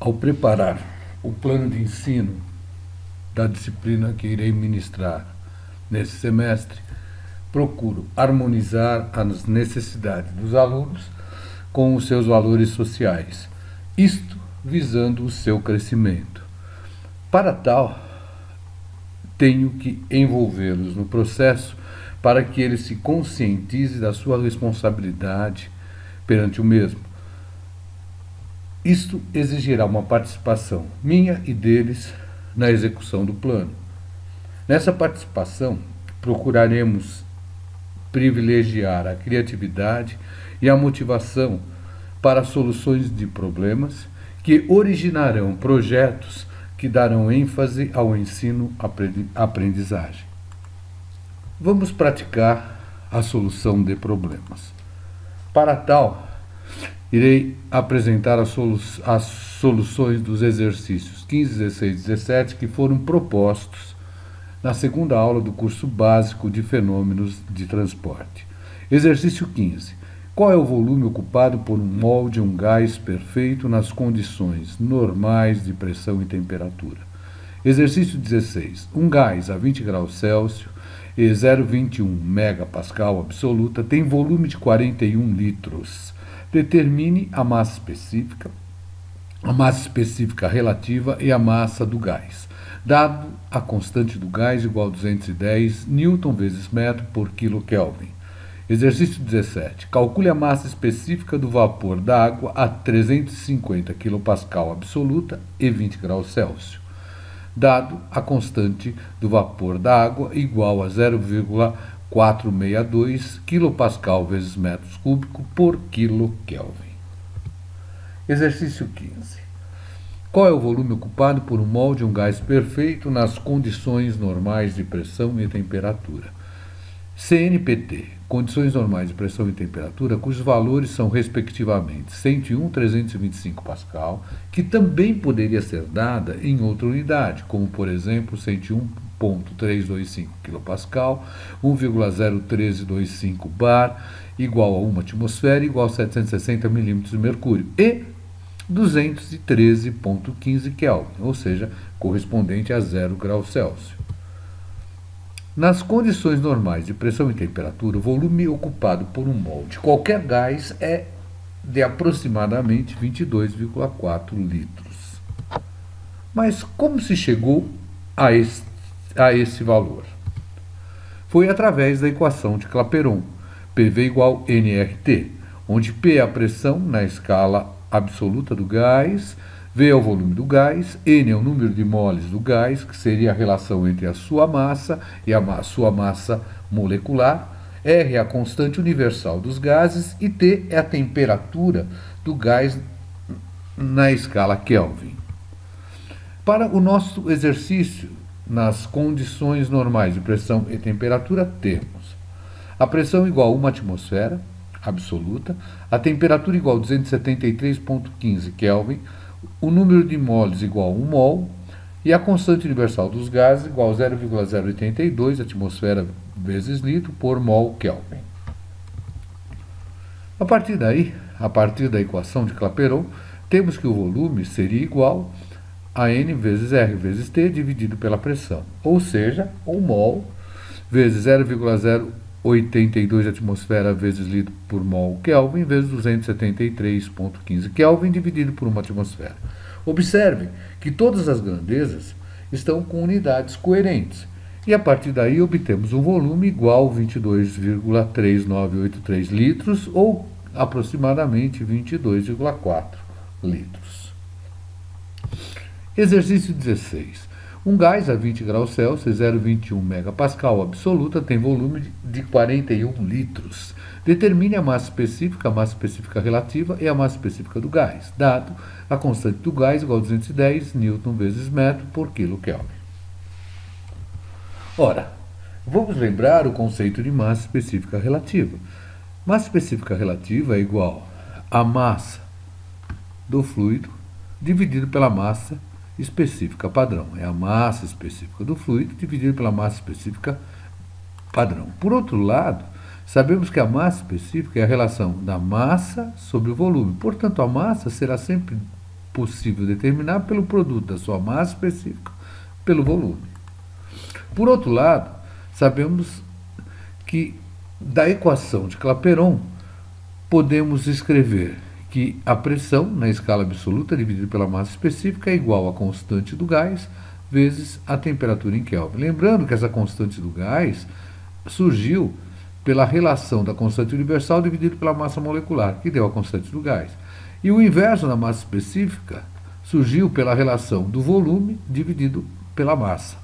Ao preparar o plano de ensino da disciplina que irei ministrar nesse semestre, procuro harmonizar as necessidades dos alunos com os seus valores sociais, isto visando o seu crescimento. Para tal, tenho que envolvê-los no processo para que eles se conscientizem da sua responsabilidade perante o mesmo. Isto exigirá uma participação minha e deles na execução do plano. Nessa participação, procuraremos privilegiar a criatividade e a motivação para soluções de problemas que originarão projetos que darão ênfase ao ensino-aprendizagem. Vamos praticar a solução de problemas. Para tal, irei apresentar as soluções dos exercícios 15, 16 e 17 que foram propostos na segunda aula do curso básico de fenômenos de transporte. Exercício 15. Qual é o volume ocupado por um molde, um gás perfeito nas condições normais de pressão e temperatura? Exercício 16. Um gás a 20 graus Celsius e 0,21 megapascal absoluta tem volume de 41 litros. Determine a massa específica relativa e a massa do gás. Dado a constante do gás igual a 210 Newton vezes metro por quilo Kelvin. Exercício 17. Calcule a massa específica do vapor d'água a 350 kPa absoluta e 20 graus Celsius. Dado a constante do vapor d'água igual a 0,462 kPa vezes metros cúbicos por quilo Kelvin. Exercício 15. Qual é o volume ocupado por um molde, um gás perfeito nas condições normais de pressão e temperatura? CNPT, condições normais de pressão e temperatura, cujos valores são respectivamente 101 e 325 pascal, que também poderia ser dada em outra unidade, como por exemplo 101,325 kPa, 1,01325 bar, igual a 1 atmosfera, igual a 760 milímetros de mercúrio, e 213,15 Kelvin, ou seja, correspondente a 0 graus Celsius. Nas condições normais de pressão e temperatura, o volume ocupado por um molde, qualquer gás, é de aproximadamente 22,4 litros. Mas como se chegou a esse valor? Foi através da equação de Clapeyron, PV igual nRT, onde P é a pressão na escala absoluta do gás, V é o volume do gás, N é o número de moles do gás, que seria a relação entre a sua massa e a sua massa molecular, R é a constante universal dos gases e T é a temperatura do gás na escala Kelvin. Para o nosso exercício, nas condições normais de pressão e temperatura, temos a pressão igual a 1 atmosfera absoluta, a temperatura igual a 273,15 Kelvin, o número de moles igual a 1 mol e a constante universal dos gases igual a 0,082 atmosfera vezes litro por mol Kelvin. A partir daí, a partir da equação de Clapeyron, temos que o volume seria igual a N vezes R vezes T dividido pela pressão, ou seja, 1 mol vezes 0,082 atmosfera vezes litro por mol Kelvin vezes 273,15 Kelvin dividido por 1 atmosfera. Observem que todas as grandezas estão com unidades coerentes e a partir daí obtemos um volume igual a 22,3983 litros ou aproximadamente 22,4 litros. Exercício 16. Um gás a 20 graus Celsius, 0,21 megapascal absoluta, tem volume de 41 litros. Determine a massa específica relativa e a massa específica do gás, dado a constante do gás igual a 210 Newton vezes metro por quilo Kelvin. Ora, vamos lembrar o conceito de massa específica relativa. Massa específica relativa é igual a massa do fluido dividido pela massa específica padrão. É a massa específica do fluido dividido pela massa específica padrão. Por outro lado, sabemos que a massa específica é a relação da massa sobre o volume. Portanto, a massa será sempre possível determinar pelo produto da sua massa específica pelo volume. Por outro lado, sabemos que da equação de Clapeyron podemos escrever que a pressão na escala absoluta dividida pela massa específica é igual à constante do gás vezes a temperatura em Kelvin. Lembrando que essa constante do gás surgiu pela relação da constante universal dividida pela massa molecular, que deu a constante do gás. E o inverso da massa específica surgiu pela relação do volume dividido pela massa.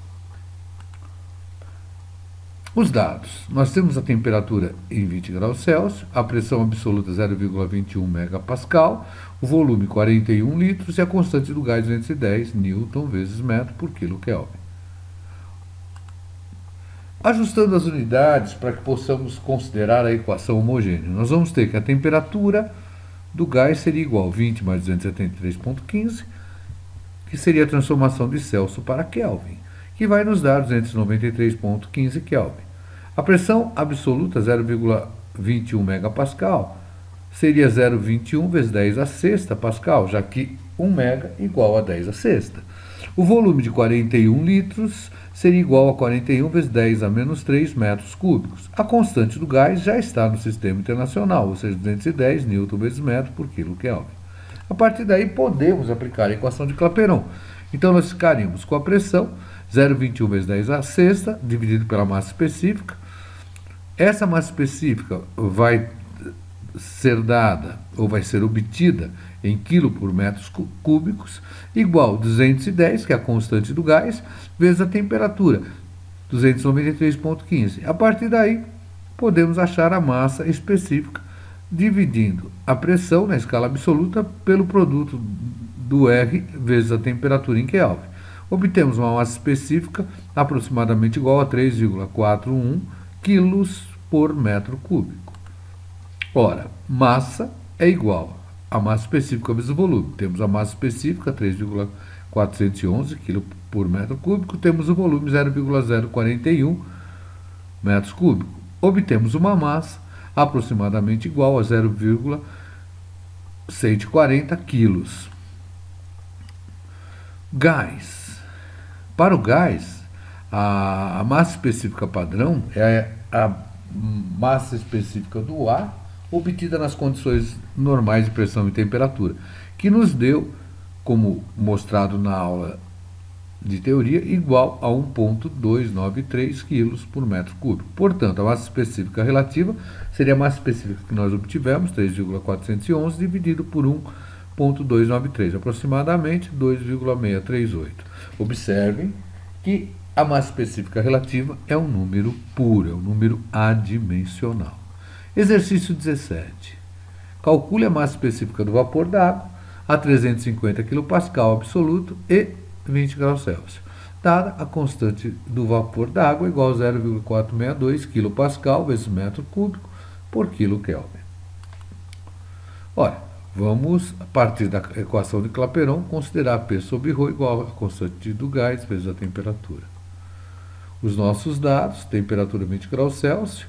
Os dados. Nós temos a temperatura em 20 graus Celsius, a pressão absoluta 0,21 megapascal, o volume 41 litros e a constante do gás 210 Newton vezes metro por quilo Kelvin. Ajustando as unidades para que possamos considerar a equação homogênea, nós vamos ter que a temperatura do gás seria igual a 20 mais 273,15, que seria a transformação de Celsius para Kelvin, que vai nos dar 293,15 Kelvin. A pressão absoluta 0,21 megapascal seria 0,21 vezes 10 a sexta pascal, já que 1 mega igual a 10 a sexta. O volume de 41 litros seria igual a 41 vezes 10 a menos 3 metros cúbicos. A constante do gás já está no sistema internacional, ou seja, 210 Newton vezes metro por quilo Kelvin. A partir daí podemos aplicar a equação de Clapeyron. Então nós ficaríamos com a pressão 0,21 vezes 10 a sexta, dividido pela massa específica. Essa massa específica vai ser dada, ou vai ser obtida, em quilo por metros cúbicos, igual a 210, que é a constante do gás, vezes a temperatura, 293,15. A partir daí, podemos achar a massa específica, dividindo a pressão na escala absoluta pelo produto do R vezes a temperatura em Kelvin. Obtemos uma massa específica aproximadamente igual a 3,41 quilos por metro cúbico. Ora, massa é igual a massa específica vezes o volume. Temos a massa específica, 3,411 kg por metro cúbico, temos o volume 0,041 metros cúbicos. Obtemos uma massa aproximadamente igual a 0,140 quilos. Gás. Para o gás, a massa específica padrão é a massa específica do ar obtida nas condições normais de pressão e temperatura, que nos deu, como mostrado na aula de teoria, igual a 1,293 kg por metro cúbico. Portanto, a massa específica relativa seria a massa específica que nós obtivemos, 3,411, dividido por 1,293, aproximadamente 2,638. Observem que a massa específica relativa é um número puro, é um número adimensional. Exercício 17. Calcule a massa específica do vapor d'água a 350 kPa absoluto e 20 graus Celsius. Dada a constante do vapor d'água igual a 0,462 kPa vezes metro cúbico por quilo Kelvin. Ora, vamos, a partir da equação de Clapeyron, considerar P sobre ρ igual a constante do gás vezes a temperatura. Os nossos dados: temperatura 20 graus Celsius,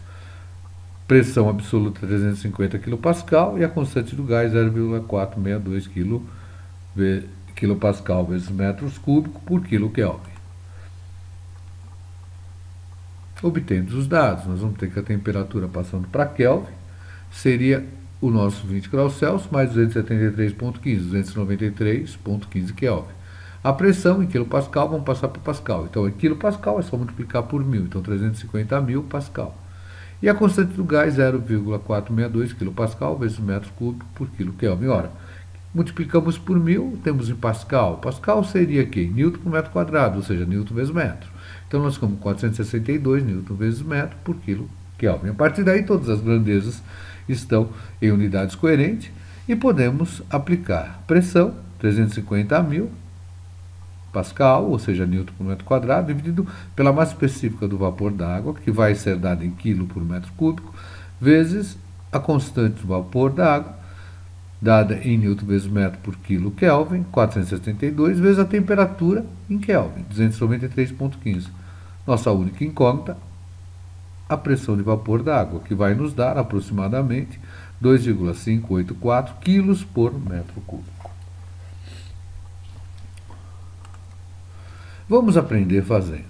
pressão absoluta 350 kPa e a constante do gás 0,462 kPa vezes metros cúbicos por quilo Kelvin. Obtendo os dados, nós vamos ter que a temperatura passando para Kelvin seria o nosso 20 graus Celsius mais 273,15, 293,15 Kelvin. A pressão em quilopascal, vamos passar para pascal. Então, em quilopascal é só multiplicar por 1000, então 350.000 pascal. E a constante do gás, 0,462 kPa vezes metro cúbico por quilo Kelvin. Ora, multiplicamos por 1000, temos em pascal. Pascal seria aqui, Newton por metro quadrado, ou seja, Newton vezes metro. Então, nós ficamos 462 Newton vezes metro por quilo Kelvin. A partir daí, todas as grandezas estão em unidades coerentes e podemos aplicar pressão, 350.000 pascal, ou seja, Newton por metro quadrado, dividido pela massa específica do vapor d'água, que vai ser dada em quilo por metro cúbico, vezes a constante do vapor d'água, dada em Newton vezes metro por quilo Kelvin, 472, vezes a temperatura em Kelvin, 293,15. Nossa única incógnita, a pressão de vapor d'água, que vai nos dar aproximadamente 2,584 quilos por metro cúbico. Vamos aprender fazendo.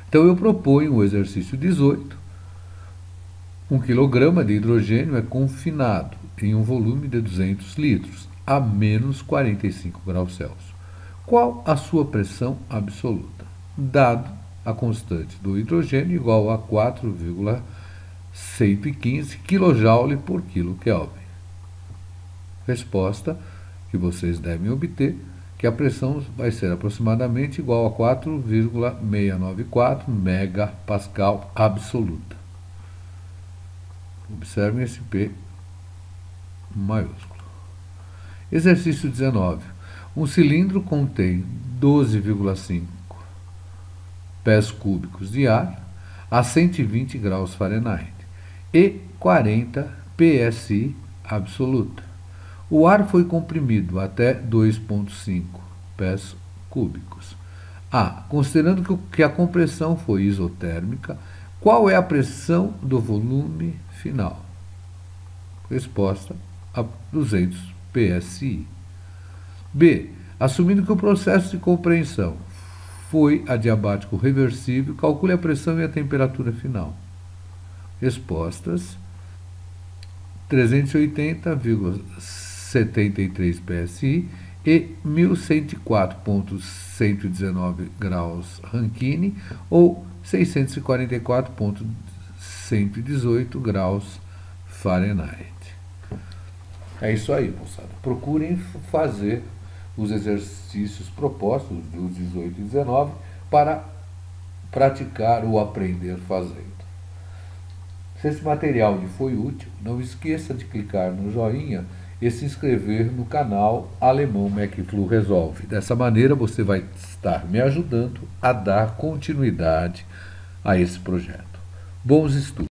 Então eu proponho o exercício 18. 1 kg de hidrogênio é confinado em um volume de 200 litros, a menos 45 graus Celsius. Qual a sua pressão absoluta? Dado a constante do hidrogênio igual a 4,115 kJ por kJ. Resposta que vocês devem obter, que a pressão vai ser aproximadamente igual a 4,694 megapascal absoluta. Observem esse P maiúsculo. Exercício 19. Um cilindro contém 12,5 pés cúbicos de ar a 120 graus Fahrenheit e 40 psi absoluta. O ar foi comprimido até 2,5 pés cúbicos. Considerando que a compressão foi isotérmica, qual é a pressão do volume final? Resposta a 200 psi. B. Assumindo que o processo de compreensão foi adiabático reversível, calcule a pressão e a temperatura final. Respostas: 380,73 psi e 1104,119 graus Rankine ou 644,118 graus Fahrenheit. É isso aí, moçada. Procurem fazer os exercícios propostos, dos 18 e 19, para praticar o aprender fazendo. Se esse material lhe foi útil, não esqueça de clicar no joinha e se inscrever no canal Alemão McFlu Resolve. Dessa maneira você vai estar me ajudando a dar continuidade a esse projeto. Bons estudos!